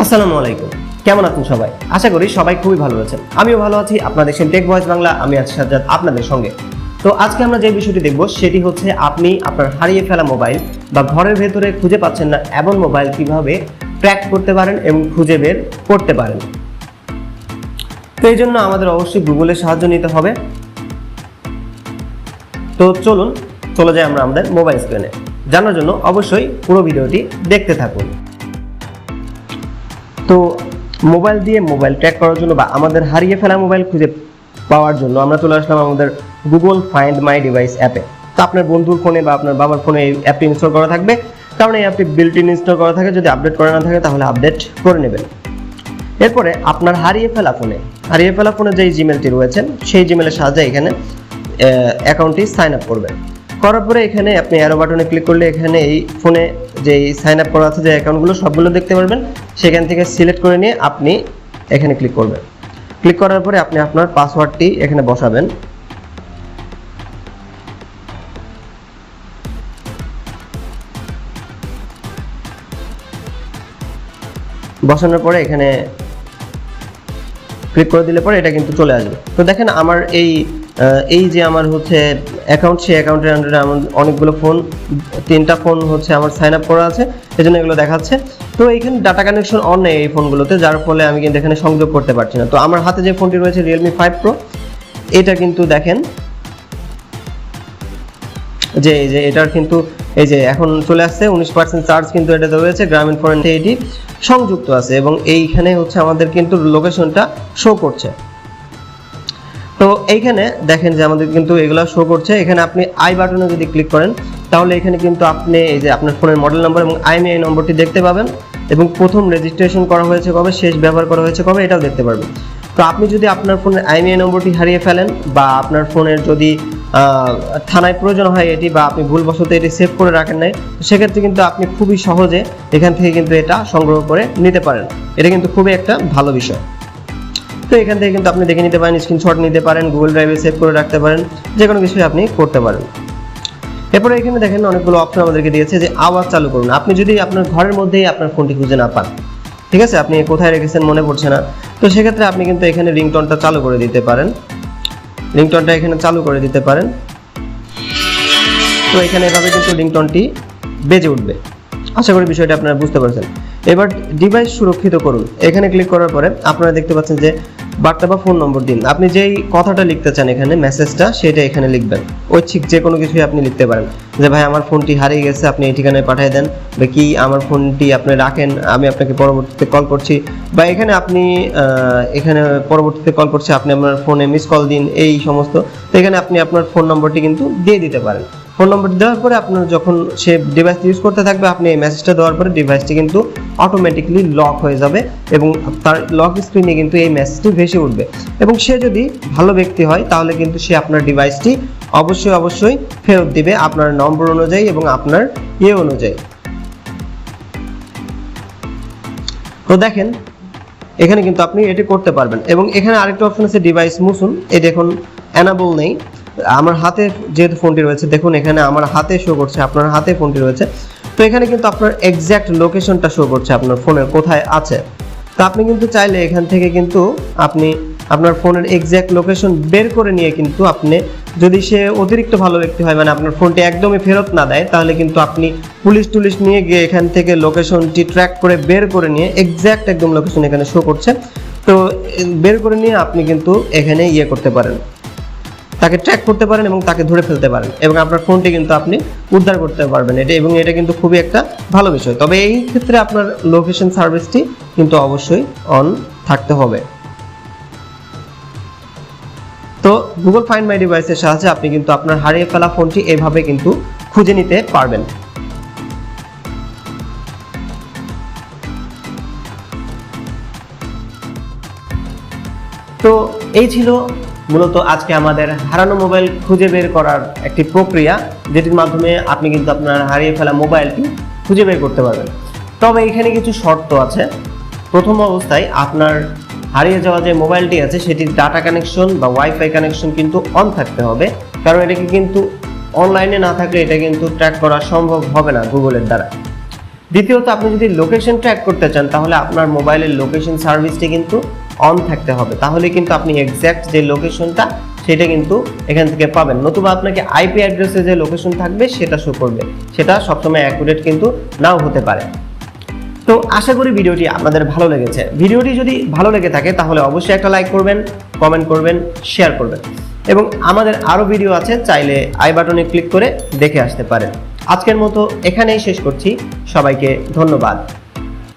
আসসালামু আলাইকুম, কেমন আছেন সবাই? আশা করি সবাই খুবই ভালো আছেন। আমিও ভালো আছি। আপনারা দেখছেন টেক ভয়েস বাংলা, আমি আছি সাজ্জাদ আপনাদের সঙ্গে। তো আজকে আমরা যে বিষয়টি দেখব সেটি হচ্ছে আপনি আপনার হারিয়ে ফেলা মোবাইল বা ঘরের ভেতরে খুঁজে পাচ্ছেন না এমন মোবাইল কিভাবে ট্র্যাক করতে পারেন এবং খুঁজে বের করতে পারেন। তো এই জন্য আমাদের অবশ্যই গুগলের সাহায্য নিতে হবে। তো চলুন চলে যাই আমরা আমাদের মোবাইল স্ক্রিনে। জানার জন্য অবশ্যই পুরো ভিডিওটি দেখতে থাকুন। তো মোবাইল দিয়ে মোবাইল ট্র্যাক করার জন্য বা আমাদের হারিয়ে ফেলা মোবাইল খুঁজে পাওয়ার জন্য আমরা চলে আসলাম আমাদের গুগল ফাইন্ড মাই ডিভাইস অ্যাপে। তো আপনার বন্ধুর ফোনে বা আপনার বাবার ফোনে এই অ্যাপটি ইনস্টল করা থাকবে, কারণ এই অ্যাপটি বিল্ট ইন ইনস্টল করা থাকে। যদি আপডেট করা না থাকে তাহলে আপডেট করে নেবেন। এরপরে আপনার হারিয়ে ফেলা ফোনে যেই জিমেলটি রয়েছে সেই জিমেলের সাহায্যে এখানে অ্যাকাউন্টটি সাইন আপ করবেন। করার পরে এখানে আপনি অ্যারো বাটনে ক্লিক করলে এখানে এই ফোনে যে সাইন আপ করা আছে যে অ্যাকাউন্টগুলো সবগুলো দেখতে পারবেন। সেখান থেকে সিলেক্ট করে নিয়ে আপনি এখানে ক্লিক করবেন। ক্লিক করার পরে আপনি আপনার পাসওয়ার্ডটি এখানে বসাবেন। বসানোর পরে এখানে ক্লিক করে দিলে পরে এটা কিন্তু চলে আসবে। তো দেখেন আমার এই যে আমার হচ্ছে অ্যাকাউন্ট, সেই অ্যাকাউন্টের আন্ডারে আমার অনেকগুলো ফোন, 3টা ফোন হচ্ছে আমার সাইন আপ করা আছে, এই জন্য এগুলো দেখাচ্ছে। তো এইখানে ডাটা কানেকশন অন নেই এই ফোনগুলোতে, যার ফলে আমি কিন্তু এখানে সংযোগ করতে পারছি না। তো আমার হাতে যে ফোনটি রয়েছে Realme 5 Pro, এটা কিন্তু দেখেন যে এটার কিন্তু এই যে এখন চলে আসছে 19% চার্জ কিন্তু এটাতে রয়েছে, গ্রামীণ ফোন এটি সংযুক্ত আছে এবং এইখানে হচ্ছে আমাদের কিন্তু লোকেশনটা শো করছে। তো এইখানে দেখেন যে আমাদের কিন্তু এগুলো শো করছে। এখানে আপনি আই বাটনে যদি ক্লিক করেন তাহলে এখানে কিন্তু আপনি এই যে আপনার ফোনের মডেল নাম্বার এবং IMEI নম্বরটি দেখতে পাবেন এবং প্রথম রেজিস্ট্রেশন করা হয়েছে কবে, শেষ ব্যবহার করা হয়েছে কবে, এটাও দেখতে পারবেন। তো আপনি যদি আপনার ফোনের IMEI নম্বরটি হারিয়ে ফেলেন বা আপনার ফোনের যদি থানায় প্রয়োজন হয় এটি, বা আপনি ভুলবশত এটি সেভ করে রাখেন নাই, সেক্ষেত্রে কিন্তু আপনি খুবই সহজে এখান থেকে কিন্তু এটা সংগ্রহ করে নিতে পারেন। এটা কিন্তু খুবই একটা ভালো বিষয়। তো এখান থেকে কিন্তু আপনি দেখে নিতে পারেন, স্ক্রিনশট নিতে পারেন, গুগল ড্রাইভে সেভ করে রাখতে পারেন, যে কোনো কিছুই আপনি করতে পারেন। এরপরে এখানে দেখেন অনেকগুলো অপশন আমাদেরকে দিয়েছে যে আওয়াজ চালু করুন। আপনি যদি আপনার ঘরের মধ্যেই আপনার ফোনটি খুঁজে না পান, ঠিক আছে, আপনি কোথায় রেখেছেন মনে পড়ছে না, তো সেক্ষেত্রে আপনি কিন্তু এখানে রিংটোনটা চালু করে দিতে পারেন। রিংটোনটা এখানে চালু করে দিতে পারেন। তো এখানে এভাবে কিন্তু রিংটোনটি বেজে উঠবে। আশা করি বিষয়টা আপনারা বুঝতে পারছেন। এবার ডিভাইস সুরক্ষিত করুন, এখানে ক্লিক করার পরে আপনারা দেখতে পাচ্ছেন যে বার্তা বা ফোন নম্বর দিন। আপনি যেই কথাটা লিখতে চান এখানে মেসেজটা, সেটা এখানে লিখবেন। ঐচ্ছিক যে কোনো কিছুই আপনি লিখতে পারেন, যে ভাই আমার ফোনটি হারিয়ে গেছে, আপনি এই ঠিকানায় পাঠিয়ে দেন, বা কি আমার ফোনটি আপনি রাখেন, আমি আপনাকে পরবর্তীতে কল করছি, বা এখানে আপনি এখানে পরবর্তীতে কল করছি, আপনি আপনার ফোনে মিস কল দিন, এই সমস্ত। তো এখানে আপনি আপনার ফোন নম্বরটি কিন্তু দিয়ে দিতে পারেন। ফোন নম্বর দেওয়ার পরে আপনার যখন সে ডিভাইস ইউজ করতে থাকবে, আপনি এই মেসেজটা দেওয়ার পরে ডিভাইসটি কিন্তু অটোমেটিকলি লক হয়ে যাবে এবং তার লক স্ক্রিনে কিন্তু এই মেসেজটি ভেসে উঠবে। এবং সে যদি ভালো ব্যক্তি হয় তাহলে কিন্তু সে আপনার ডিভাইসটি অবশ্যই ফেরত দিবে আপনার নম্বর অনুযায়ী এবং আপনার অনুযায়ী। তো দেখেন এখানে কিন্তু আপনি এটি করতে পারবেন। এবং এখানে আরেকটা অপশন আছে ডিভাইস মুছুন। এই দেখুন এনাবল নেই, আমার হাতে যেহেতু ফোনটি রয়েছে, দেখুন এখানে আমার হাতে শো করছে, আপনার হাতে ফোনটি রয়েছে। তো এখানে কিন্তু আপনার এক্স্যাক্ট লোকেশনটা শো করছে আপনার ফোনের কোথায় আছে। তো আপনি কিন্তু চাইলে এখান থেকে কিন্তু আপনি আপনার ফোনের এক্স্যাক্ট লোকেশন বের করে নিয়ে কিন্তু আপনি, যদি সে অতিরিক্ত ভালো ব্যক্তি হয়, মানে আপনার ফোনটি একদমই ফেরত না দেয়, তাহলে কিন্তু আপনি পুলিশ নিয়ে গিয়ে এখান থেকে লোকেশনটি ট্র্যাক করে বের করে নিয়ে এক্স্যাক্ট একদম লোকেশন এখানে শো করছে, তো বের করে নিয়ে আপনি কিন্তু এখানে করতে পারেন, তাকে ট্র্যাক করতে পারেন এবং তাকে ধরে ফেলতে পারেন এবং আপনার ফোনটি কিন্তু আপনি উদ্ধার করতে পারবেন। এটা কিন্তু খুবই একটা ভালো বিষয়। তবে এই ক্ষেত্রে আপনার লোকেশন সার্ভিসটি কিন্তু অবশ্যই অন থাকতে হবে। তো গুগল ফাইন্ড মাই ডিভাইসের সাহায্যে আপনি কিন্তু আপনার হারিয়ে ফেলা ফোনটি এভাবে কিন্তু খুঁজে নিতে পারবেন। তো এই ছিল মূলত আজকে আমাদের হারানো মোবাইল খুঁজে বের করার একটি প্রক্রিয়া, যেটির মাধ্যমে আপনি কিন্তু আপনার হারিয়ে ফেলা মোবাইলটি খুঁজে বের করতে পারবেন। তবে এখানে কিছু শর্ত আছে। প্রথম অবস্থায় আপনার হারিয়ে যাওয়া যে মোবাইলটি আছে সেটির ডাটা কানেকশন বা ওয়াইফাই কানেকশন কিন্তু অন থাকতে হবে, কারণ এটাকে কিন্তু অনলাইনে না থাকলে এটা কিন্তু ট্র্যাক করা সম্ভব হবে না গুগলের দ্বারা। দ্বিতীয়ত আপনি যদি লোকেশন ট্র্যাক করতে চান তাহলে আপনার মোবাইলের লোকেশন সার্ভিসটি কিন্তু অন থাকতে হবে, তাহলে কিন্তু আপনি এক্স্যাক্ট যে লোকেশনটা সেটা কিন্তু এখান থেকে পাবেন, নতুবা আপনাকে আইপি অ্যাড্রেসে যে লোকেশন থাকবে সেটা শো করবে, সেটা সবসময় অ্যাকুরেট কিন্তু নাও হতে পারে। তো আশা করি ভিডিওটি আপনাদের ভালো লেগেছে। ভিডিওটি যদি ভালো লেগে থাকে তাহলে অবশ্যই একটা লাইক করবেন, কমেন্ট করবেন, শেয়ার করবেন এবং আমাদের আরও ভিডিও আছে, চাইলে আই বাটনে ক্লিক করে দেখে আসতে পারেন। আজকের মতো এখানেই শেষ করছি, সবাইকে ধন্যবাদ।